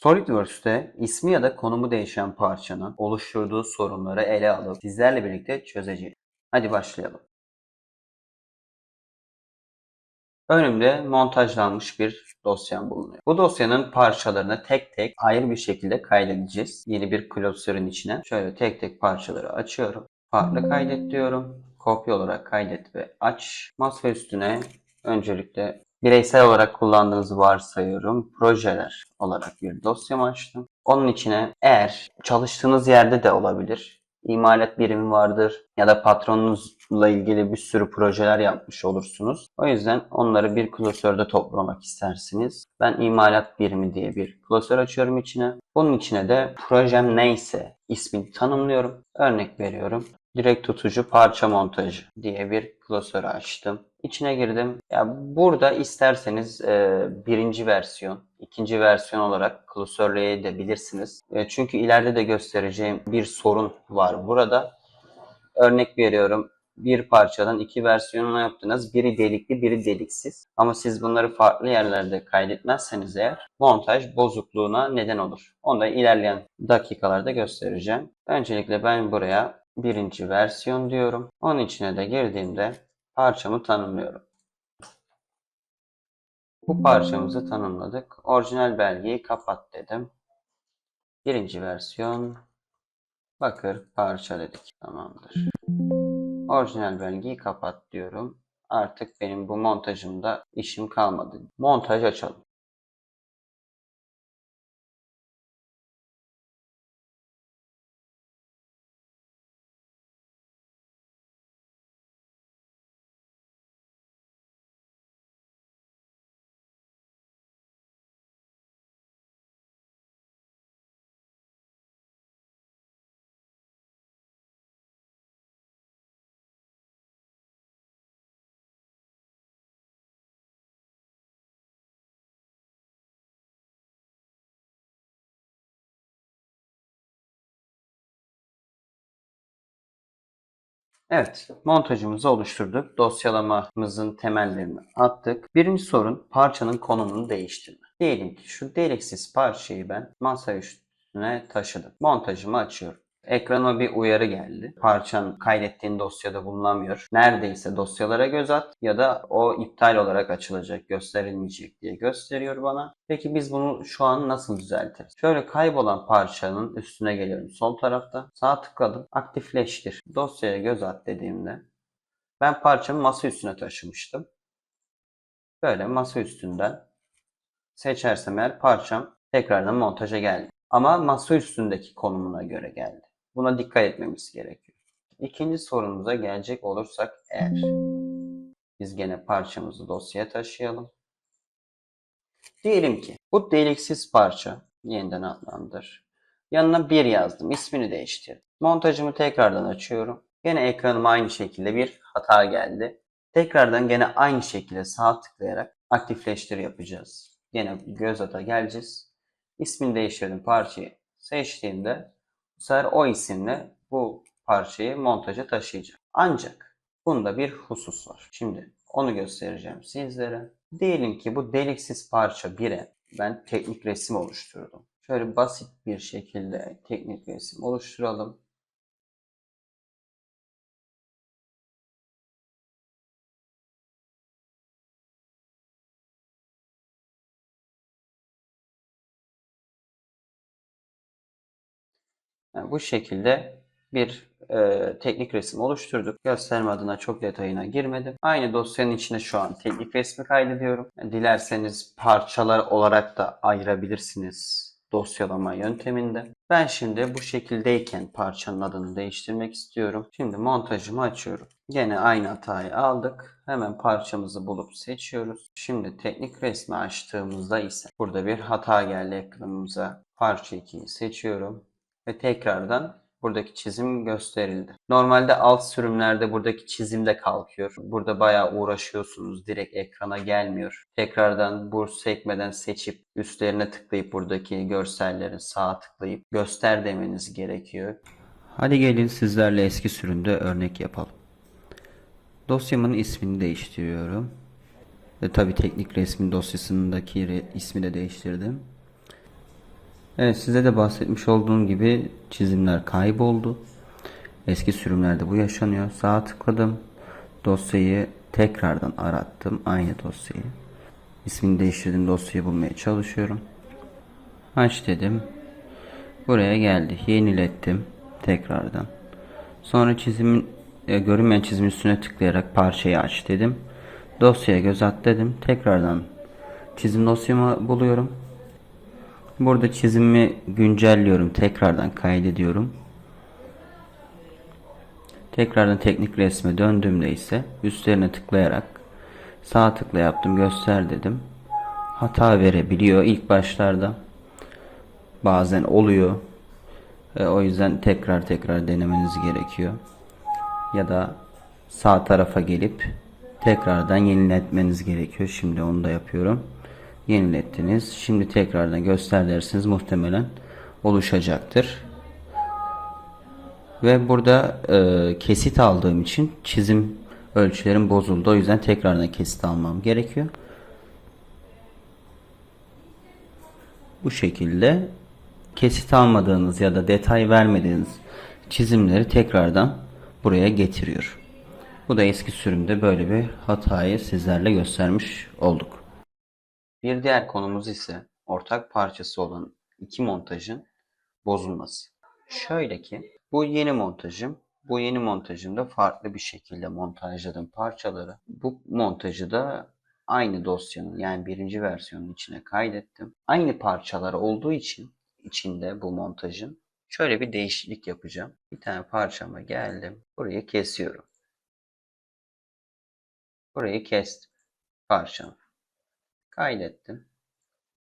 SolidWorks'te ismi ya da konumu değişen parçanın oluşturduğu sorunları ele alıp sizlerle birlikte çözeceğiz. Hadi başlayalım. Önümde montajlanmış bir dosyam bulunuyor. Bu dosyanın parçalarını tek tek ayrı bir şekilde kaydedeceğiz. Yeni bir klasörün içine şöyle tek tek parçaları açıyorum. Farklı kaydet diyorum. Kopya olarak kaydet ve aç. Masa üstüne öncelikle bireysel olarak kullandığınızı varsayıyorum. Projeler olarak bir dosyamı açtım. Onun içine eğer çalıştığınız yerde de olabilir. İmalat birimi vardır ya da patronunuzla ilgili bir sürü projeler yapmış olursunuz. O yüzden onları bir klasörde toplamak istersiniz. Ben imalat birimi diye bir klasör açıyorum içine. Bunun içine de projem neyse ismini tanımlıyorum. Örnek veriyorum. Direkt tutucu parça montajı diye bir klasörü açtım. İçine girdim. Ya burada isterseniz birinci versiyon, ikinci versiyon olarak klasörleyebilirsiniz. Çünkü ileride de göstereceğim bir sorun var burada. Örnek veriyorum. Bir parçadan iki versiyonunu yaptınız. Biri delikli, biri deliksiz. Ama siz bunları farklı yerlerde kaydetmezseniz eğer montaj bozukluğuna neden olur. Onu da ilerleyen dakikalarda göstereceğim. Öncelikle ben buraya birinci versiyon diyorum. Onun içine de girdiğimde parçamı tanımlıyorum. Bu parçamızı tanımladık. Orijinal belgeyi kapat dedim. Birinci versiyon bakır parça dedik. Tamamdır. Orijinal belgeyi kapat diyorum. Artık benim bu montajımda işim kalmadı. Montaj açalım. Evet, montajımızı oluşturduk. Dosyalamamızın temellerini attık. Birinci sorun parçanın konumunu değiştirme. Diyelim ki şu deliksiz parçayı ben masa üstüne taşıdım. Montajımı açıyorum. Ekrana bir uyarı geldi. Parçan kaydettiğin dosyada bulunamıyor. Neredeyse dosyalara göz at ya da o iptal olarak açılacak, gösterilmeyecek diye gösteriyor bana. Peki biz bunu şu an nasıl düzeltiriz? Şöyle kaybolan parçanın üstüne geliyorum sol tarafta. Sağ tıkladım. Aktifleştir. Dosyaya göz at dediğimde ben parçamı masa üstüne taşımıştım. Böyle masa üstünden seçersem eğer parçam tekrardan montaja geldi. Ama masa üstündeki konumuna göre geldi. Buna dikkat etmemiz gerekiyor. İkinci sorumuza gelecek olursak eğer biz gene parçamızı dosyaya taşıyalım. Diyelim ki bu deliksiz parça yeniden adlandır. Yanına 1 yazdım. İsmini değiştirdim. Montajımı tekrardan açıyorum. Gene ekranıma aynı şekilde bir hata geldi. Tekrardan gene aynı şekilde sağ tıklayarak aktifleştir yapacağız. Gene göz ata geleceğiz. İsmini değiştirdim. Parçayı seçtiğimde bu sefer o isimle bu parçayı montaja taşıyacağım. Ancak bunda bir husus var. Şimdi onu göstereceğim sizlere. Diyelim ki bu deliksiz parça 1'e ben teknik resim oluşturdum. Şöyle basit bir şekilde teknik resim oluşturalım. Yani bu şekilde bir teknik resim oluşturduk. Gösterme adına çok detayına girmedim. Aynı dosyanın içine şu an teknik resmi kaydediyorum. Yani dilerseniz parçalar olarak da ayırabilirsiniz dosyalama yönteminde. Ben şimdi bu şekildeyken parçanın adını değiştirmek istiyorum. Şimdi montajımı açıyorum. Gene aynı hatayı aldık. Hemen parçamızı bulup seçiyoruz. Şimdi teknik resmi açtığımızda ise burada bir hata geldi ekranımıza. Parça 2'yi seçiyorum ve tekrardan buradaki çizim gösterildi. Normalde alt sürümlerde buradaki çizim de kalkıyor. Burada bayağı uğraşıyorsunuz. Direkt ekrana gelmiyor. Tekrardan bu sekmeden seçip üstlerine tıklayıp buradaki görselleri sağa tıklayıp göster demeniz gerekiyor. Hadi gelin sizlerle eski sürümde örnek yapalım. Dosyamın ismini değiştiriyorum. Ve tabii teknik resmin dosyasındaki ismi de değiştirdim. Evet, size de bahsetmiş olduğum gibi çizimler kayboldu. Eski sürümlerde bu yaşanıyor. Sağa tıkladım. Dosyayı tekrardan arattım. Aynı dosyayı. İsmini değiştirdim. Dosyayı bulmaya çalışıyorum. Aç dedim. Buraya geldi. Yenilettim. Tekrardan. Sonra görünmeyen çizimin üstüne tıklayarak parçayı aç dedim. Dosyaya göz at dedim. Tekrardan çizim dosyamı buluyorum. Burada çizimi güncelliyorum. Tekrardan kaydediyorum. Tekrardan teknik resme döndüğümde ise üstlerine tıklayarak sağ tıkla yaptım, göster dedim. Hata verebiliyor ilk başlarda. Bazen oluyor. O yüzden tekrar denemeniz gerekiyor. Ya da sağ tarafa gelip tekrardan yeniletmeniz gerekiyor. Şimdi onu da yapıyorum. Yenilettiniz. Şimdi tekrardan göster dersiniz, muhtemelen oluşacaktır. Ve burada kesit aldığım için çizim ölçülerim bozuldu. O yüzden tekrardan kesit almam gerekiyor. Bu şekilde kesit almadığınız ya da detay vermediğiniz çizimleri tekrardan buraya getiriyor. Bu da eski sürümde böyle bir hatayı sizlerle göstermiş olduk. Bir diğer konumuz ise ortak parçası olan iki montajın bozulması. Şöyle ki bu yeni montajımda farklı bir şekilde montajladım parçaları. Bu montajı da aynı dosyanın, yani birinci versiyonun içine kaydettim. Aynı parçalar olduğu için içinde bu montajın şöyle bir değişiklik yapacağım. Bir tane parçama geldim. Burayı kesiyorum. Burayı kestim parçamı. Kaydettim.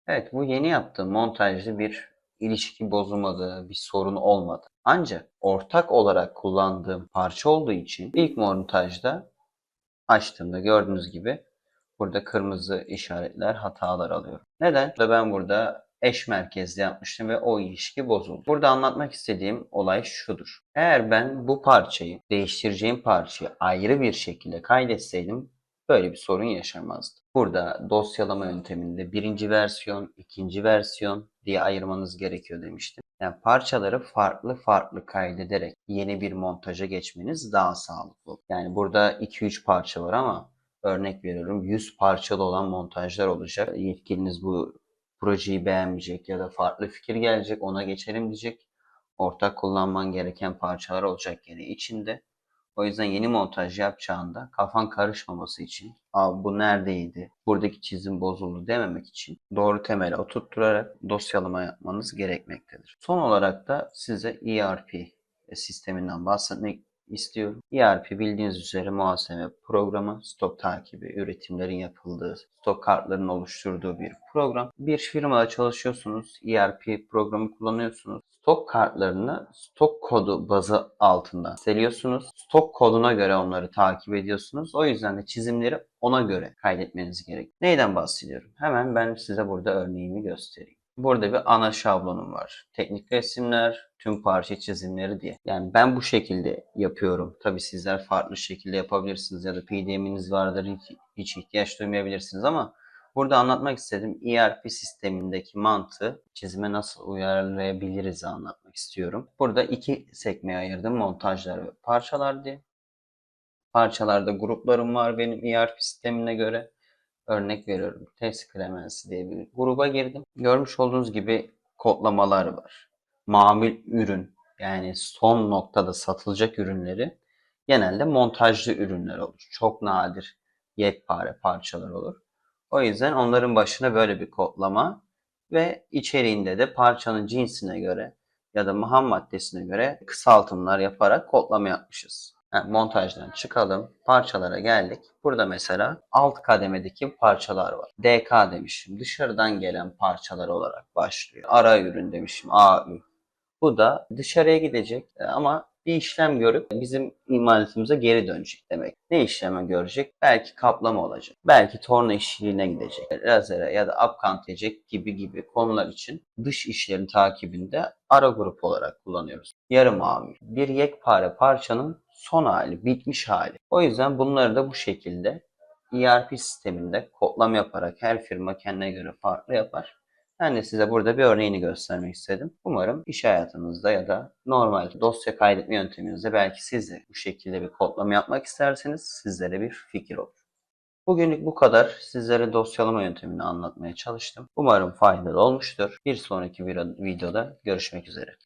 Evet, bu yeni yaptığım montajda bir ilişki bozulmadı, bir sorun olmadı. Ancak ortak olarak kullandığım parça olduğu için ilk montajda açtığımda gördüğünüz gibi burada kırmızı işaretler, hatalar alıyorum. Neden? Ben burada eş merkezli yapmıştım ve o ilişki bozuldu. Burada anlatmak istediğim olay şudur. Eğer ben bu parçayı, değiştireceğim parçayı ayrı bir şekilde kaydetseydim böyle bir sorun yaşamazdı. Burada dosyalama yönteminde birinci versiyon, ikinci versiyon diye ayırmanız gerekiyor demiştim. Yani parçaları farklı kaydederek yeni bir montaja geçmeniz daha sağlıklı. Yani burada 2-3 parça var ama örnek veriyorum 100 parçalı olan montajlar olacak. Yetkiliniz bu projeyi beğenmeyecek ya da farklı fikir gelecek, ona geçelim diyecek. Ortak kullanman gereken parçalar olacak gene içinde. O yüzden yeni montaj yapacağında kafan karışmaması için, abi bu neredeydi, buradaki çizim bozuldu dememek için doğru temele oturtturarak dosyalama yapmanız gerekmektedir. Son olarak da size ERP sisteminden bahsetmek istiyorum. ERP bildiğiniz üzere muhasebe programı, stok takibi, üretimlerin yapıldığı, stok kartlarının oluşturduğu bir program. Bir firmada çalışıyorsunuz, ERP programı kullanıyorsunuz. Stok kartlarını stok kodu bazı altında listeliyorsunuz. Stok koduna göre onları takip ediyorsunuz. O yüzden de çizimleri ona göre kaydetmeniz gerek. Neyden bahsediyorum? Hemen ben size burada örneğimi göstereyim. Burada bir ana şablonum var. Teknik resimler, tüm parça çizimleri diye. Yani ben bu şekilde yapıyorum. Tabii sizler farklı şekilde yapabilirsiniz ya da PDF'iniz vardır, hiç ihtiyaç duymayabilirsiniz ama burada anlatmak istediğim ERP sistemindeki mantığı çizime nasıl uyarlayabiliriz anlatmak istiyorum. Burada iki sekmeye ayırdım, montajlar ve parçalar diye. Parçalarda gruplarım var benim ERP sistemine göre. Örnek veriyorum. Test Clemens diye bir gruba girdim. Görmüş olduğunuz gibi kodlamalar var. Mamul ürün, yani son noktada satılacak ürünleri genelde montajlı ürünler olur. Çok nadir yekpare parçalar olur. O yüzden onların başına böyle bir kodlama ve içeriğinde de parçanın cinsine göre ya da ham maddesine göre kısaltımlar yaparak kodlama yapmışız. Yani montajdan çıkalım. Parçalara geldik. Burada mesela alt kademedeki parçalar var. DK demişim. Dışarıdan gelen parçalar olarak başlıyor. Ara ürün demişim. AÜ. Bu da dışarıya gidecek ama bir işlem görüp bizim imalatımıza geri dönecek demek. Ne işlemi görecek? Belki kaplama olacak. Belki torna işçiliğine gidecek. Lazere ya da upkant diyecek gibi konular için dış işlerin takibinde ara grup olarak kullanıyoruz. Yarım amir. Bir yekpare parçanın son hali, bitmiş hali. O yüzden bunları da bu şekilde ERP sisteminde kodlama yaparak her firma kendine göre farklı yapar. Ben de size burada bir örneğini göstermek istedim. Umarım iş hayatınızda ya da normal dosya kaydetme yönteminizde belki siz de bu şekilde bir kodlama yapmak isterseniz sizlere bir fikir olur. Bugünlük bu kadar. Sizlere dosyalama yöntemini anlatmaya çalıştım. Umarım faydalı olmuştur. Bir sonraki videoda görüşmek üzere.